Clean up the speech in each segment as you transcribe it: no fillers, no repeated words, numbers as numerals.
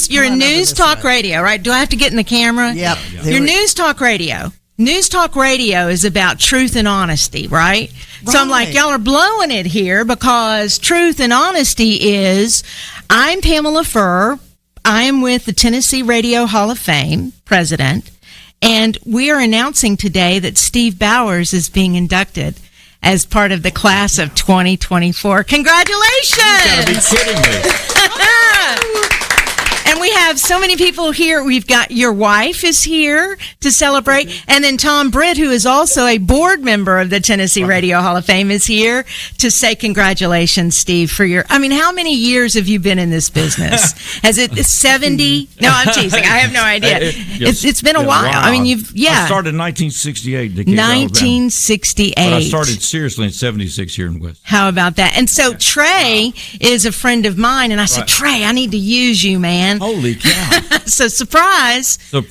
You're a news talk radio, right? Do I have to get in the camera? Yep. Your news talk radio. News talk radio is about truth and honesty, right? So I'm like, y'all are blowing it here because truth and honesty is, I'm Pamela Furr. I am with the Tennessee Radio Hall of Fame president, and we are announcing today that Steve Bowers is being inducted as part of the class of 2024. Congratulations! You gotta be kidding me. And we have so many people here. We've got your wife is here to celebrate. And then Tom Britt, who is also a board member of the Tennessee Radio Hall of Fame, is here to say congratulations, Steve, for your, how many years have you been in this business? Has it 70? No, I'm teasing. I have no idea. It's been a while. I started in 1968. 1968. But I started seriously in 76 here in West. How about that? And so Trey is a friend of mine, and I said, Trey, I need to use you, man. Holy cow. So surprise. I'm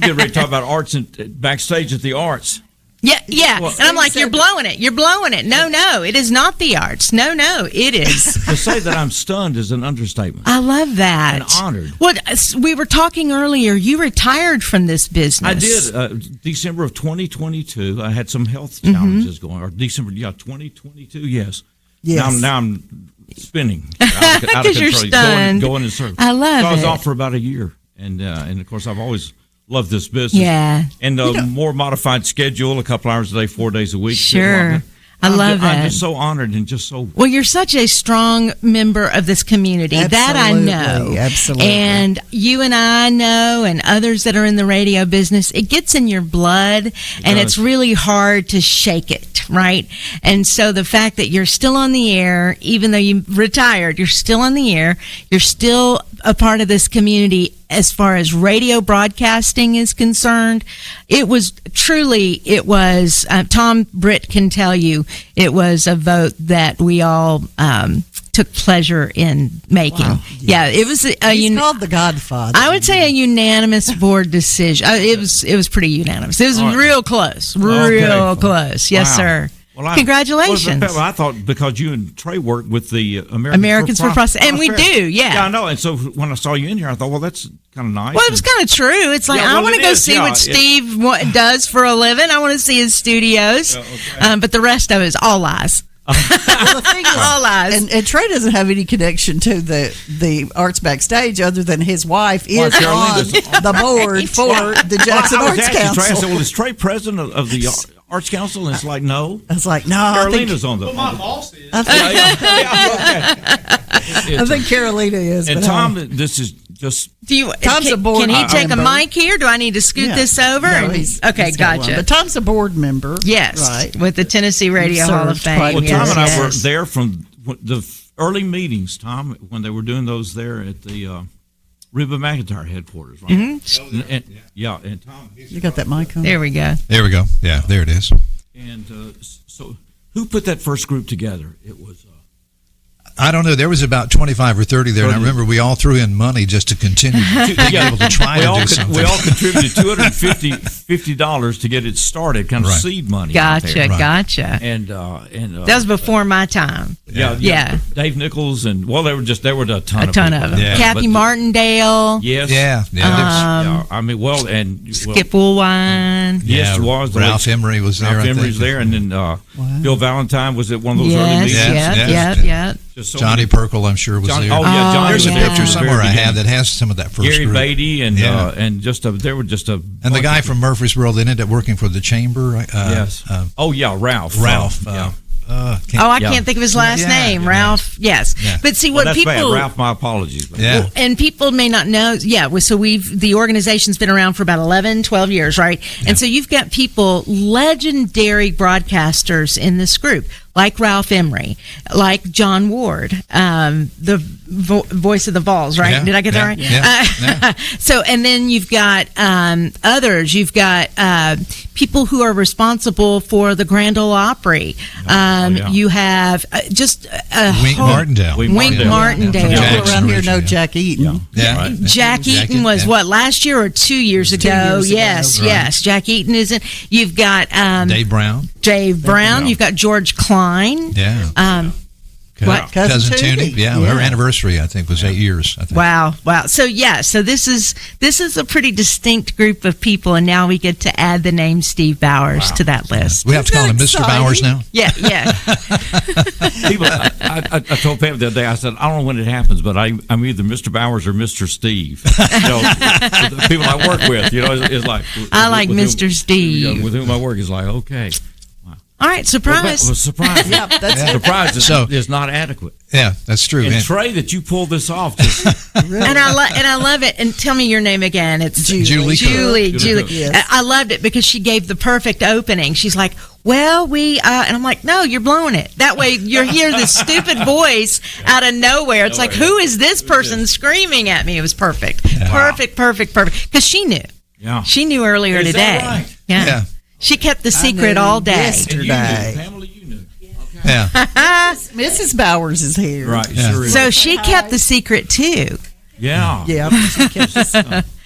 getting ready to talk about arts and backstage at the arts. Yeah. Well, and I'm like, you're blowing it. No, it is not the arts. No, it is. To say that I'm stunned is an understatement. I love that. And honored. Well, we were talking earlier. You retired from this business. I did. December of 2022. I had some health challenges going. Or December, 2022, yes. Now I'm spinning out of control. You're stunned. Going in circles. I love it. So I was off for about a year. And of course, I've always loved this business. Yeah. And a more modified schedule, a couple hours a day, 4 days a week. Sure. I love that. I'm just so honored and just so... Well, you're such a strong member of this community. Absolutely, that I know. Absolutely. And you and I know, and others that are in the radio business, it gets in your blood, and it's really hard to shake it, right? And so the fact that you're still on the air, even though you retired, you're still on the air, you're still a part of this community as far as radio broadcasting is concerned. It was Tom Britt can tell you, it was a vote that we all took pleasure in making. Wow. Yeah, it was He's called the Godfather. I would say a unanimous board decision. It was pretty unanimous. It was real close. Close. Yes, sir. Well, congratulations. I thought because you and Trey work with the Americans for Prosperity, and we do, yeah. Yeah, I know. And so when I saw you in here, I thought, well, that's kind of nice. Well, it was kind of true. It's like, I want to go see what Steve does for a living. I want to see his studios. But the rest of it is all lies. Well, the thing is, all lies. And Trey doesn't have any connection to the arts backstage other than his wife is on the board for the Jackson Arts Council. Trey, I said, well, is Trey president of the Arts Council? And it's like, no. I was like, no. Carolina's on the... Well, my boss is. I think Carolina is. And Tom, this is just... Tom's a board member. Can he take member. a mic here? Do I need to scoot this over? No, okay, gotcha. But Tom's a board member. Yes, right. with the Tennessee Radio Hall of Fame. Well, Tom and I were there from the early meetings, Tom, when they were doing those there at the Reba McEntire headquarters, right? Mm-hmm. And Tom... You got that mic on? There we go. Yeah, there it is. And so who put that first group together? It was... I don't know. There was about 25 or 30 there, and I remember we all threw in money just to continue being able to try and do something. We all contributed $250 to get it started, kind of seed money. Gotcha. And that was before my time. Yeah. Dave Nichols and there were a ton of them. Yeah. Kathy Martindale. Yes. Yeah. Skip Woolwine. Yes, there was. Ralph Emery was there. Ralph Emery was there, and then Bill Valentine was at one of those early meetings. Yeah. Johnny Perkle, I'm sure, was there. Oh, yeah, Johnny. There's a picture somewhere I have that has some of that first Gary group. Beatty and there were just a and the guy from Murfreesboro that ended up working for the chamber. Yes. Ralph. I can't think of his last name. Ralph. Yes. Yeah. But see what that's people. Bad. Ralph, my apologies. Yeah. And people may not know. Yeah. So the organization's been around for about 11, 12 years, right? Yeah. And so you've got people, legendary broadcasters in this group, like Ralph Emery, like John Ward, the voice of the Vols, right? Yeah. Did I get that right? Yeah. So, and then you've got others. You've got people who are responsible for the Grand Ole Opry. You have Wink Martindale. Wink Martindale. People around here know Jack Eaton. Yeah. Right. Jack Eaton was last year or 2 years ago? Yes. Jack Eaton is in. You've got Dave Brown. You've got George Klein. Yeah. What? Cousin Toonie. Yeah, her anniversary, I think, was 8 years. I think. Wow. So this is a pretty distinct group of people, and now we get to add the name Steve Bowers to that list. We have to call him Mr. Bowers now? Yeah. People, I told Pam the other day, I said, I don't know when it happens, but I'm either Mr. Bowers or Mr. Steve. The people I work with, is like. I like Mr. Steve. With whom I work is like, okay. All right, surprise. Well, surprise. Yeah, that's it. Surprise is not adequate. Yeah, that's true. And Trey, that you pulled this off. Really? And I love it. And tell me your name again. It's Julie. Julie. Yes. I loved it because she gave the perfect opening. She's like, well, and I'm like, no, you're blowing it. That way you hear this stupid voice out of nowhere. It's like, who is this person screaming at me? It was perfect. Yeah. Perfect. Because she knew. Yeah. She knew earlier is today. That right? Yeah. She kept the secret all day. Yesterday. Pamela, you knew. Okay. Yeah. Mrs. Bowers is here. Right. Yeah. Sure is. So she kept the secret too. Yeah. Yeah. She kept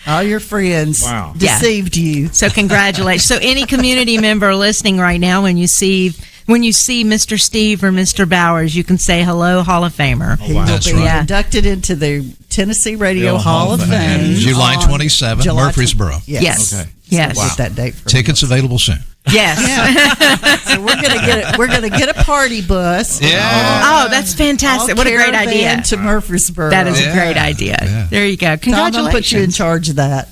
all your friends deceived you. So congratulations. So any community member listening right now, when you see Mr. Steve or Mr. Bowers, you can say hello, Hall of Famer. He will be inducted into the Tennessee Radio Hall of Fame. July 27th, Murfreesboro. Yes. Okay. Yes. Get that date for Tickets available soon. Yes. So we're gonna get a party bus. Yeah. Oh, that's fantastic! What a great idea. To Murfreesboro. That is a great idea. Yeah. There you go. Congratulations. Tom, I'll put you in charge of that.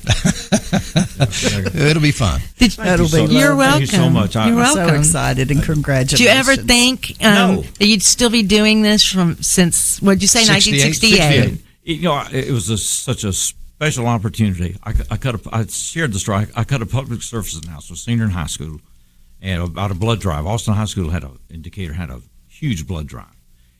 It'll be fun. You're welcome. Thank you so much. You're welcome. So excited and congratulations. Do you ever think that you'd still be doing this since what'd you say, 1968? It was such a special opportunity. I shared the story. I cut a public service announcement, senior in high school, and about a blood drive. Austin High School had a huge blood drive,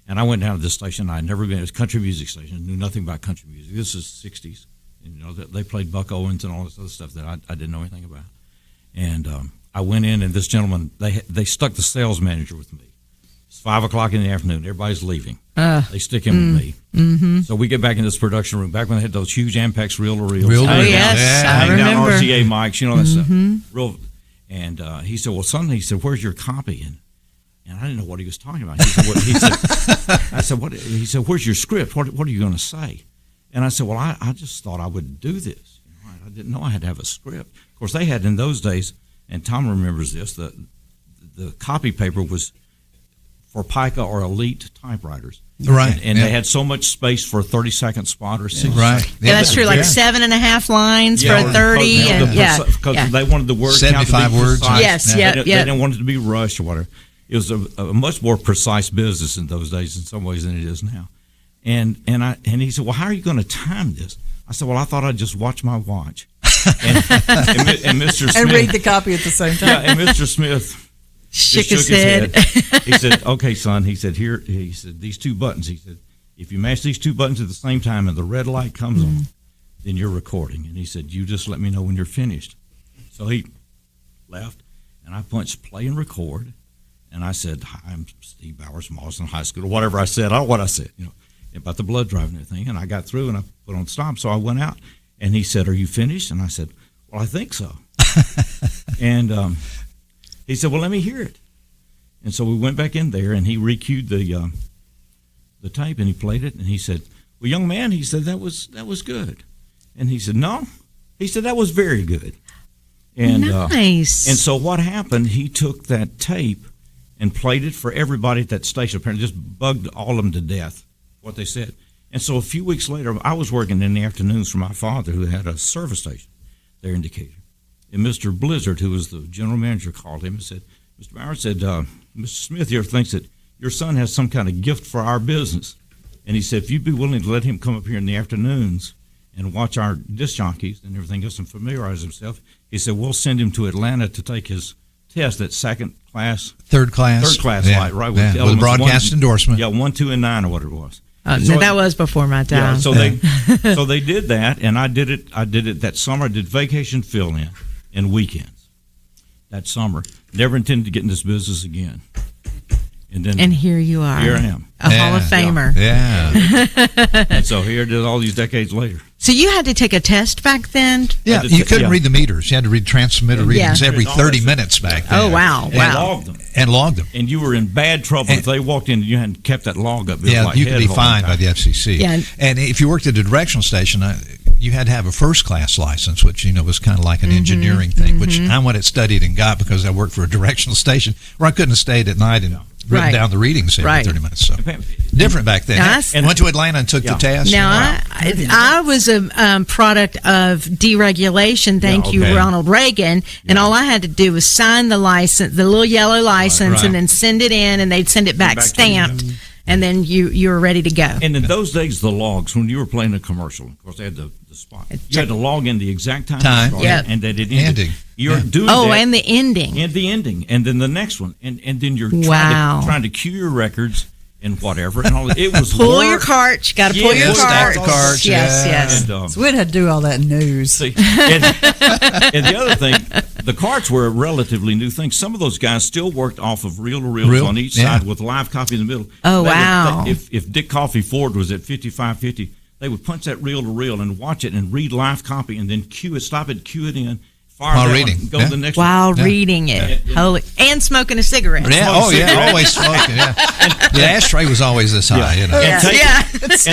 and I went down to this station. I had never been. It was a country music station. Knew nothing about country music. This is '60s. And, they played Buck Owens and all this other stuff that I didn't know anything about. And I went in, and this gentleman they stuck the sales manager with me. It's 5:00 in the afternoon. Everybody's leaving. They stick him with me. Mm-hmm. So we get back in this production room. Back when they had those huge Ampex reel-to-reels. Oh, yes. I remember. Down RCA mics, that stuff. And he said, well, son, he said, where's your copy? And I didn't know what he was talking about. I said, what? He said, where's your script? What are you going to say? And I said, well, I just thought I would do this. I didn't know I had to have a script. Of course, they had in those days, and Tom remembers this, the copy paper was for Pica or Elite typewriters. Right. And they had so much space for a 30-second spot or 60 Right. Yeah, that's true. Like 7.5 lines for a 30. Because they wanted the word 75 words. Yes, They didn't want it to be rushed or whatever. It was a much more precise business in those days in some ways than it is now. And he said, well, how are you going to time this? I said, well, I thought I'd just watch my watch. And Mr. Smith. And read the copy at the same time. Yeah, and Mr. Smith shook his head. He said, okay, son, he said, these two buttons. He said, if you mash these two buttons at the same time and the red light comes on, then you're recording. And he said, you just let me know when you're finished. So he left, and I punched play and record. And I said, hi, I'm Steve Bowers from Austin High School, or whatever I said. I don't know what I said, about the blood drive and everything. And I got through, and I put on stop. So I went out, and he said, are you finished? And I said, well, I think so. And he said, well, let me hear it. And so we went back in there, and he recued the tape, and he played it. And he said, well, young man, he said, that was good. And he said, no. He said, that was very good. And, nice. And so what happened, he took that tape and played it for everybody at that station. Apparently just bugged all of them to death, what they said. And so a few weeks later, I was working in the afternoons for my father, who had a service station there in Decatur. And Mr. Blizzard, who was the general manager, called him and said, Mr. Bowers said, Mr. Smith here thinks that your son has some kind of gift for our business. And he said, if you'd be willing to let him come up here in the afternoons and watch our disc jockeys and everything else and familiarize himself, he said, we'll send him to Atlanta to take his test at third class light, right? With broadcast endorsement. Yeah, 1, 2, and 9 or whatever it was. So that was before my time. Yeah, so they did that, and I did it that summer. I did vacation fill-in and weekends that summer. Never intended to get in this business again. And then And here you are. Here I am. A Hall of Famer. Yeah. And so here it is all these decades later. So you had to take a test back then? Yeah, you couldn't read the meters. You had to read transmitter readings every 30 minutes back then. Oh, wow. And logged them. And And you were in bad trouble if they walked in and you hadn't kept that log up. Yeah, you could be fined by the FCC. Yeah. And if you worked at a directional station, you had to have a first-class license, which, was kind of like an engineering thing, which I went and studied and got because I worked for a directional station where I couldn't have stayed at night and written down the readings every 30 minutes. So different back then. And went to Atlanta and took the test. Now, I was a product of deregulation, thank you, Ronald Reagan, and all I had to do was sign the license, the little yellow license, and then send it in, and they'd send it back stamped, and then you were ready to go. And in those days, the logs, when you were playing a commercial, of course, they had the spot. You had to log in the exact time. And that it ended. You're doing that. And the ending. And the ending. And then the next one. And then you're trying to cue your records and whatever. And all it was pull your carts. You got to pull your carts. Yes. And, so we'd have to do all that news. See, and the other thing, the carts were a relatively new thing. Some of those guys still worked off of reel-to-reels on each side with live copy in the middle. Oh, wow. If Dick Coffey Ford was at 5550, they would punch that reel-to-reel and watch it and read live copy and then cue it, stop it, cue it in. While reading. Go to the next While reading it. And smoking a cigarette. Yeah. Always smoking, The ashtray was always this high, And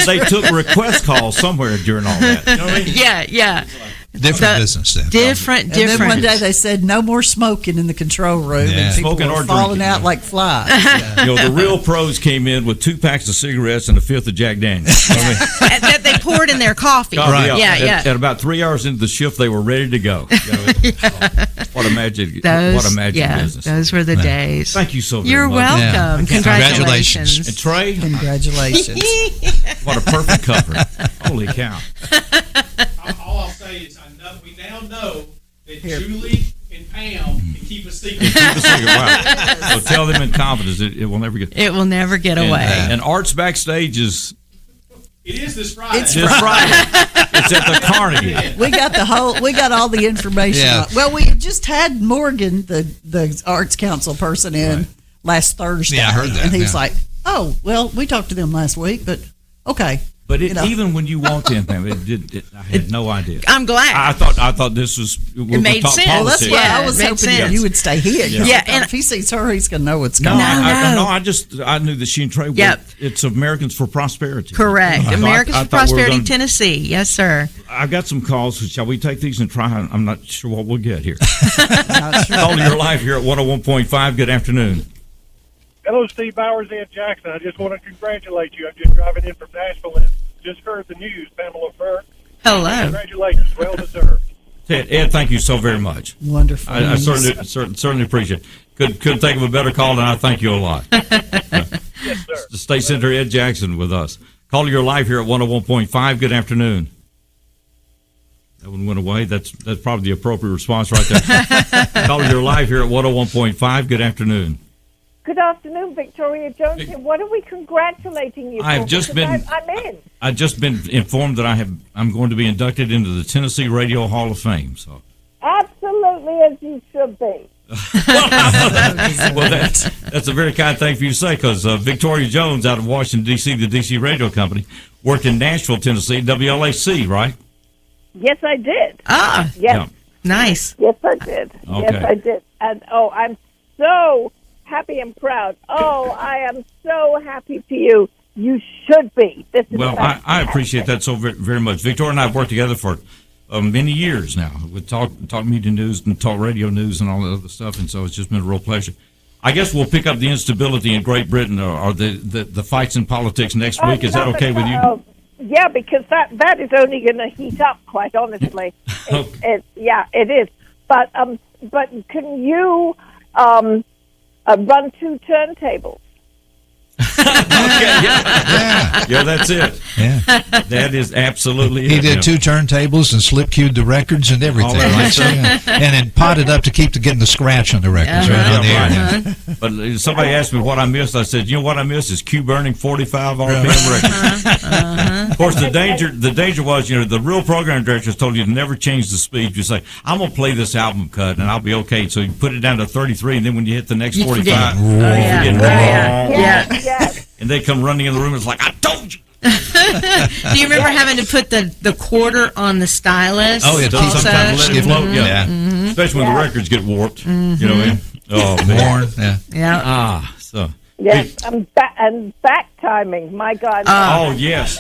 they took request calls somewhere during all that. You know what I mean? Yeah. Different business then. Different. And then one day they said no more smoking in the control room, and people were falling out like flies. The real pros came in with 2 packs of cigarettes and a fifth of Jack Daniels. That they poured in their coffee. Right. Yeah. At about 3 hours into the shift, they were ready to go. What a magic! What a magic business. Those were the days. Thank you so very much. You're welcome. Congratulations. And Trey, congratulations. What a perfect cover. Holy cow. All I'll say is we now know that Julie and Pam can keep a secret. Wow. So tell them in confidence it will never get. It will never get away. And Arts Backstage is. It is this Friday. It's at the Carnegie. We got all the information. Yeah. Well, we just had Morgan, the Arts Council person, in last Thursday. Yeah, I heard that. And he's like, "Oh, well, we talked to them last week, but okay." But even when you walked in, Pam, I had no idea. I'm glad. I thought this was. It made sense. Well, that's why I was hoping sense. you would stay here. Yeah. And if he sees her, he's going to know what's going on. I knew that she and Trey were. It's Americans for Prosperity. Correct. Americans for Prosperity, Tennessee. Yes, sir. I've got some calls. Shall we take these and try? I'm not sure what we'll get here. Calling your life here at 101.5. Good afternoon. Hello, Steve Bowers, Ed Jackson. I just want to congratulate you. I'm just driving in from Nashville and just heard the news. Pamela Burke. Hello. Congratulations. Well deserved. Ed, thank you so very much. Wonderful. I certainly appreciate it. Couldn't think of a better call, and I thank you a lot. Yes, sir. The State Senator Ed Jackson with us. Call your life here at 101.5. Good afternoon. That one went away. That's probably the appropriate response right there. Call your life here at 101.5. Good afternoon. Good afternoon, Victoria Jones. What are we congratulating you for? I'm in. I've just been informed that I'm going to be inducted into the Tennessee Radio Hall of Fame. So absolutely, as you should be. Well, that's a very kind thing for you to say, because Victoria Jones out of Washington, D.C., the D.C. Radio Company, worked in Nashville, Tennessee, WLAC, right? Yes, I did. Ah, yes. Yeah. Nice. Yes, I did. Okay. Yes, I did. And I'm so happy and proud. I am so happy for you. You should be. This is I appreciate that so very, very much. Victoria and I have worked together for many years now with talk media news and talk radio news and all that other stuff, and so it's just been a real pleasure. I guess we'll pick up the instability in Great Britain or the fights in politics next week. Is that okay with you? Yeah, because that is only going to heat up, quite honestly. It is. But can you run 2 turntables? Yeah, that's it. Yeah. That is absolutely He it. did 2 turntables and slip cued the records and everything. All that, Right? right. So, yeah. And then potted up to keep getting the scratch on the records right on the air. But somebody asked me what I missed. I said, you know what I missed is Q Burning 45 RPM records. Of course, the danger was, the real program directors told you to never change the speed. You say, I'm going to play this album cut and I'll be okay. So you put it down to 33, and then when you hit the next 45, Oh, yeah. forget. Yes. And they come running in the room. It's like, I told you. Do you remember having to put the quarter on the stylus? Oh, yeah, also? Sometimes let it float. Yeah. Yeah. Especially when the records get warped. You know what I mean? Oh, man. Worn. Yeah. Yeah. So. Yes, and back timing. My God. Oh, yes.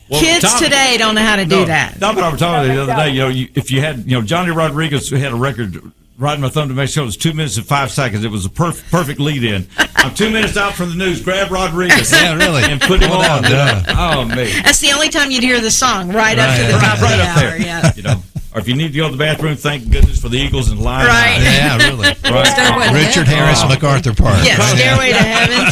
Well, Kids Tom- today don't know how to do that. Tom and I were talking the other day. If you had, Johnny Rodriguez who had a record, Riding My Thumb to Mexico, it was 2 minutes and 5 seconds. It was a perfect lead in. I'm 2 minutes out from the news. Grab Rodriguez. Yeah, really. And put him Pull on. down, yeah. Oh, man. That's the only time you'd hear the song, right up to the top of Right the up hour. there. Yeah. Or if you need to go to the bathroom, thank goodness for the Eagles and Lions. Right. Yeah, really. Right. Richard Harris, MacArthur Park. Yes, Right. Stairway to Heaven.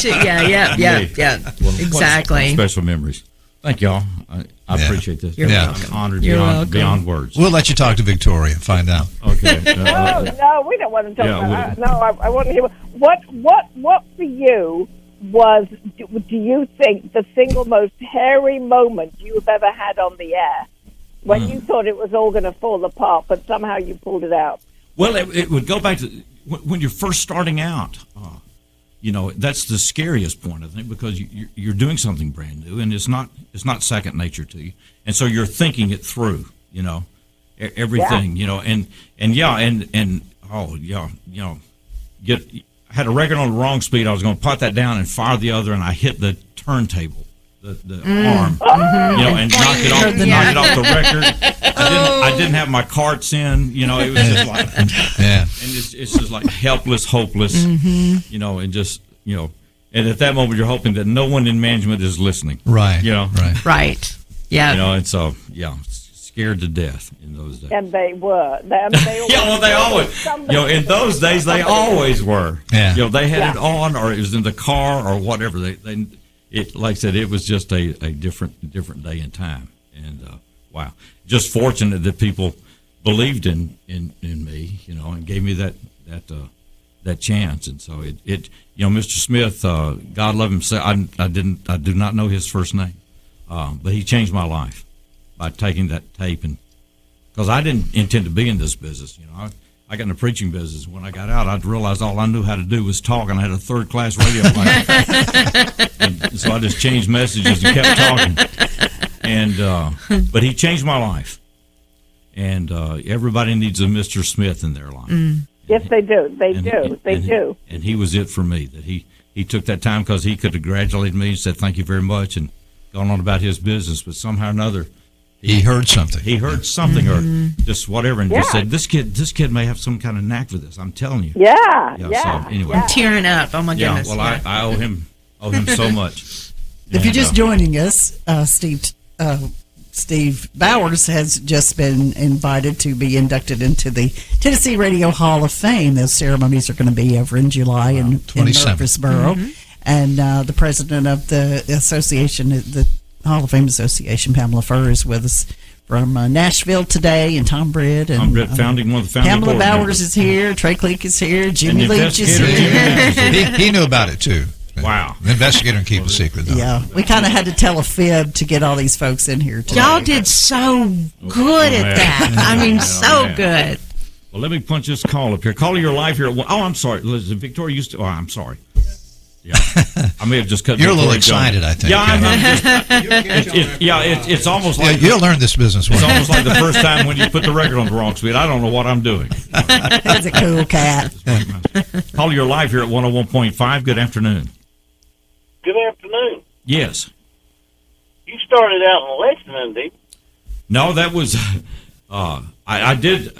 Yeah. Well, what Exactly. special memories. Thank y'all. I Yeah. appreciate this. You're Yeah. welcome. I'm honored You're beyond, welcome. beyond words. We'll let you talk to Victoria and find out. Okay. No, we don't want to talk Yeah, about that. No, I want to hear what for you was. Do you think the single most hairy moment you've ever had on the air when you thought it was all going to fall apart, but somehow you pulled it out? Well, it would go back to when you're first starting out. That's the scariest point, I think, because you're doing something brand new, and it's not second nature to you, and so you're thinking it through. Everything. I had a record on the wrong speed. I was going to pot that down and fire the other, and I hit the turntable, the arm, and knock it off the record. I didn't have my carts in. It was just like, Yeah. and it's just like helpless, hopeless, and just, and at that moment you're hoping that no one in management is listening. Right. Right. Right. Yeah. And so, scared to death in those days. And they were. They They always, in those days they always were. Yeah. They had it on, or it was in the car, or whatever. It like I said, it was just a different day and time. And wow, just fortunate that people believed in me, and gave me that chance. And so it Mr. Smith, God love him. I do not know his first name, but he changed my life by taking that tape, and because I didn't intend to be in this business. I got in the preaching business. When I got out, I realized all I knew how to do was talk, and I had a third-class radio license. And so I just changed messages and kept talking. And but he changed my life, and everybody needs a Mr. Smith in their life. Yes, they do. They do. And he was it for me. That he took that time because he could have congratulated me and said thank you very much and gone on about his business, but somehow or another He heard something. He heard something, or just whatever, and just said, "This kid may have some kind of knack for this." I'm telling you. Yeah. So anyway, I'm tearing up. Oh my goodness. Well, I owe him so much. If you're just joining us, Steve Bowers has just been invited to be inducted into the Tennessee Radio Hall of Fame. Those ceremonies are going to be over in July in 27th. Murfreesboro. And the president of the association, the Hall of Fame Association, Pamela Furr, is with us from Nashville today, and Tom Britt. And Tom Britt, one of the founding Pamela board Bowers members. is here. Trey Cleek is here. Jimmy And the Leach is investigator, here. Jimmy Leach is here. He knew about it too. Wow. The investigator can keep a secret though. Yeah, we kind of had to tell a fib to get all these folks in here today. Y'all did so good at that. I mean, so good. Well, let me punch this call up here. Call your live here. I'm sorry. Listen, Victoria used to. Oh, I'm sorry. Yeah, I may have just cut. You're a little Victoria excited, Jones. I think. Yeah, it's almost like You'll learn this business one it's day. almost like the first time when you put the record on the wrong speed. I don't know what I'm doing. He's a cool cat. Call your live here at 101.5. Good afternoon. Good afternoon. Yes. You started out in Lexington, didn't you? No, that was. I did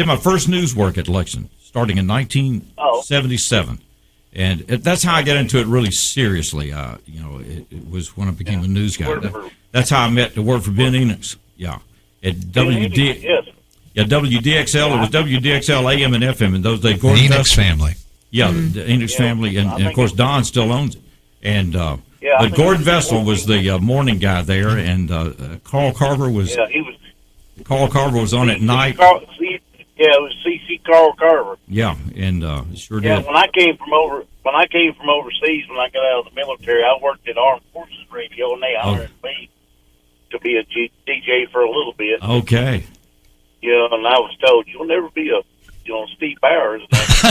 my first news work at Lexington, starting in 1977. And that's how I got into it really seriously. It was when I became a news guy. That's how I met the word for Ben Enochs. Yeah, at WD. Yes. Yeah, WDXL. It was WDXL AM and FM in those days. The Enochs family. Yeah, the Enochs family, and of course Don still owns it. And Yeah, But Gordon Vessel was the morning guy there, and Carl Carver was Yeah, he was. on at night. Yeah, it was C.C. Carl Carver. Yeah, and sure Yeah, did. when I came from overseas, when I got out of the military, I worked at Armed Forces Radio, and they hired me to be a DJ for a little bit. Okay. Yeah, and I was told you'll never be a Steve Bowers. That's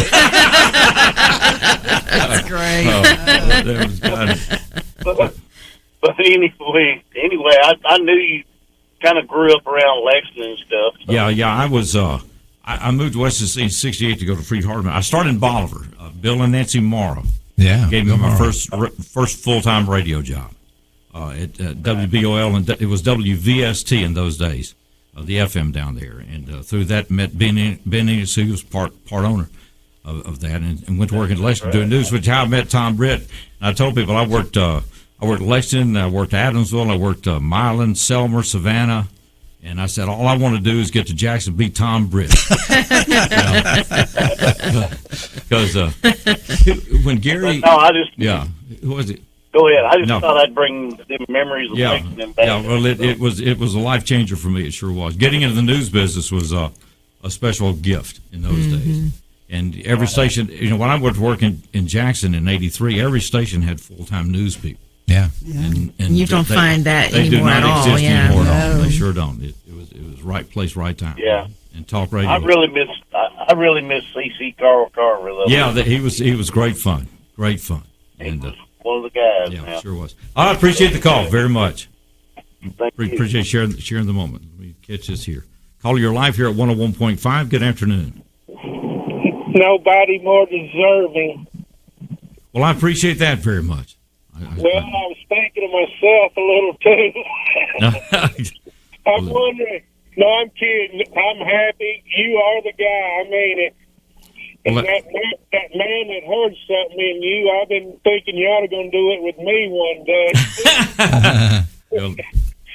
great. That was good. But anyway, I knew you kind of grew up around Lexington and stuff. So. Yeah. I was. I moved to West Tennessee in '68 to go to Freed Hardeman. I started in Bolivar. Bill and Nancy Morrow gave me my first full-time radio job at WBOL, and it was WVST in those days, the FM down there. And through that met Ben Ennis, who was part owner of that, and went to work in Lexington doing news, which is how I met Tom Britt. And I told people I worked Lexington, I worked Adamsville, I worked Milan, Selmer, Savannah. And I said, all I want to do is get to Jackson, beat Tom Britt. Because when Gary... Yeah, who was it? Go ahead. I just thought I'd bring the memories of Lexington back. Yeah, well, it was a life changer for me. It sure was. Getting into the news business was a special gift in those days. And every station, when I went to work in Jackson in '83, every station had full-time news people. Yeah. And you don't find that they anymore do not at all. exist anymore at all. No. They sure don't. It was right place, right time. Yeah. And talk radio. I really miss C.C. Carl Carver, though. Yeah, he was great fun. Great fun. He And was one of the guys. yeah, now. sure was. I appreciate the call very much. Thank you. Appreciate sharing the moment. Let me catch this here. Call your live here at 101.5. Good afternoon. Nobody more deserving. Well, I appreciate that very much. Well, I was thinking of myself a little too. I'm wondering. No, I'm kidding. I'm happy. You are the guy. I mean it. And Well, that man that heard something in you, I've been thinking you ought to go do it with me one day. well,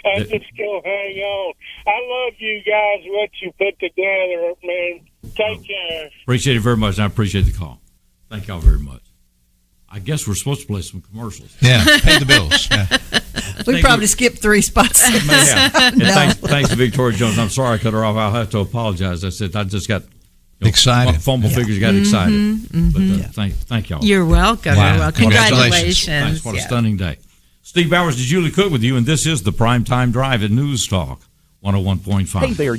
I'm just gonna hang on. I love you guys. What you put together, man. Take care. appreciate it very much. And I appreciate the call. Thank y'all very much. I guess we're supposed to play some commercials. Yeah, pay the bills. Yeah. We probably skipped 3 spots. Yeah. And No. thanks to Victoria Jones. I'm sorry I cut her off. I'll have to apologize. I said I just got Excited. Fumble figures got excited. But thank y'all. You're welcome. Wow. You're welcome. Congratulations. Congratulations. Thanks. What a Yeah. stunning day. Steve Bowers, Julie Cook with you, and this is the Primetime Drive at News Talk 101.5. Hey there.